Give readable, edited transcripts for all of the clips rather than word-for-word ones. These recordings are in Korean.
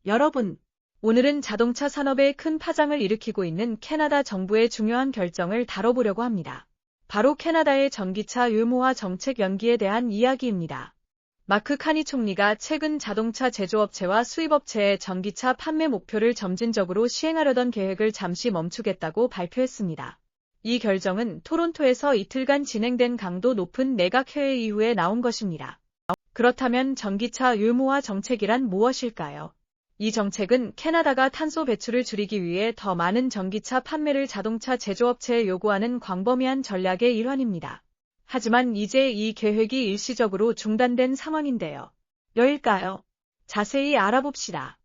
여러분, 오늘은 자동차 산업에 큰 파장을 일으키고 있는 캐나다 정부의 중요한 결정을 다뤄보려고 합니다. 바로 캐나다의 전기차 의무화 정책 연기에 대한 이야기입니다. 마크 카니 총리가 최근 자동차 제조업체와 수입업체의 전기차 판매 목표를 점진적으로 시행하려던 계획을 잠시 멈추겠다고 발표했습니다. 이 결정은 토론토에서 이틀간 진행된 강도 높은 내각회의 이후에 나온 것입니다. 그렇다면 전기차 의무화 정책이란 무엇일까요? 이 정책은 캐나다가 탄소 배출을 줄이기 위해 더 많은 전기차 판매를 자동차 제조업체에 요구하는 광범위한 전략의 일환입니다. 하지만 이제 이 계획이 일시적으로 중단된 상황인데요. 왜일까요? 자세히 알아봅시다.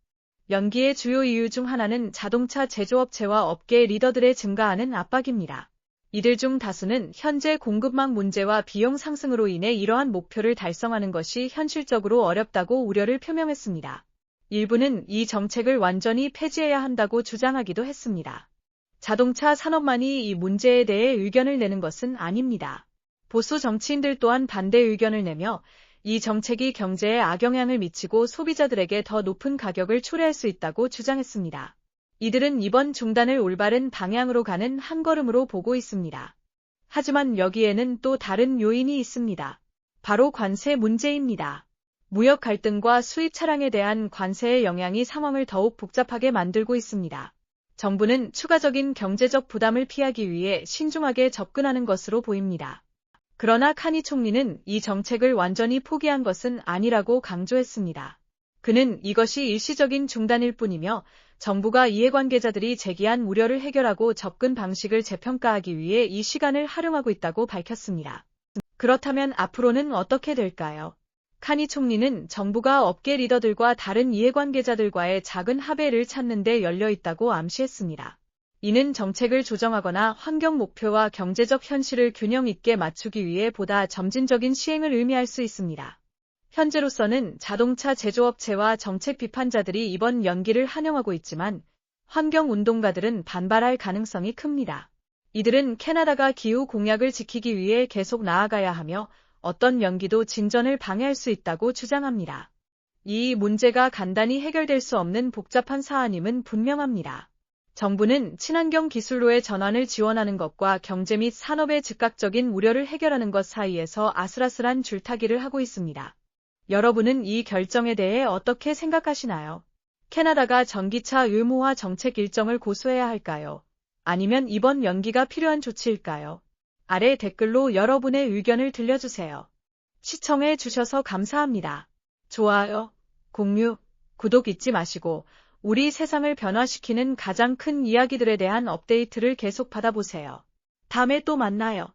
연기의 주요 이유 중 하나는 자동차 제조업체와 업계 리더들의 증가하는 압박입니다. 이들 중 다수는 현재 공급망 문제와 비용 상승으로 인해 이러한 목표를 달성하는 것이 현실적으로 어렵다고 우려를 표명했습니다. 일부는 이 정책을 완전히 폐지해야 한다고 주장하기도 했습니다. 자동차 산업만이 이 문제에 대해 의견을 내는 것은 아닙니다. 보수 정치인들 또한 반대 의견을 내며 이 정책이 경제에 악영향을 미치고 소비자들에게 더 높은 가격을 초래할 수 있다고 주장했습니다. 이들은 이번 중단을 올바른 방향으로 가는 한 걸음으로 보고 있습니다. 하지만 여기에는 또 다른 요인이 있습니다. 바로 관세 문제입니다. 무역 갈등과 수입 차량에 대한 관세의 영향이 상황을 더욱 복잡하게 만들고 있습니다. 정부는 추가적인 경제적 부담을 피하기 위해 신중하게 접근하는 것으로 보입니다. 그러나 카니 총리는 이 정책을 완전히 포기한 것은 아니라고 강조했습니다. 그는 이것이 일시적인 중단일 뿐이며 정부가 이해관계자들이 제기한 우려를 해결하고 접근 방식을 재평가하기 위해 이 시간을 활용하고 있다고 밝혔습니다. 그렇다면 앞으로는 어떻게 될까요? 카니 총리는 정부가 업계 리더들과 다른 이해관계자들과의 작은 합의를 찾는 데 열려 있다고 암시했습니다. 이는 정책을 조정하거나 환경 목표와 경제적 현실을 균형 있게 맞추기 위해 보다 점진적인 시행을 의미할 수 있습니다. 현재로서는 자동차 제조업체와 정책 비판자들이 이번 연기를 환영하고 있지만 환경운동가들은 반발할 가능성이 큽니다. 이들은 캐나다가 기후 공약을 지키기 위해 계속 나아가야 하며 어떤 연기도 진전을 방해할 수 있다고 주장합니다. 이 문제가 간단히 해결될 수 없는 복잡한 사안임은 분명합니다. 정부는 친환경 기술로의 전환을 지원하는 것과 경제 및 산업의 즉각적인 우려를 해결하는 것 사이에서 아슬아슬한 줄타기를 하고 있습니다. 여러분은 이 결정에 대해 어떻게 생각하시나요? 캐나다가 전기차 의무화 정책 일정을 고수해야 할까요? 아니면 이번 연기가 필요한 조치일까요? 아래 댓글로 여러분의 의견을 들려주세요. 시청해 주셔서 감사합니다. 좋아요, 공유, 구독 잊지 마시고 우리 세상을 변화시키는 가장 큰 이야기들에 대한 업데이트를 계속 받아보세요. 다음에 또 만나요.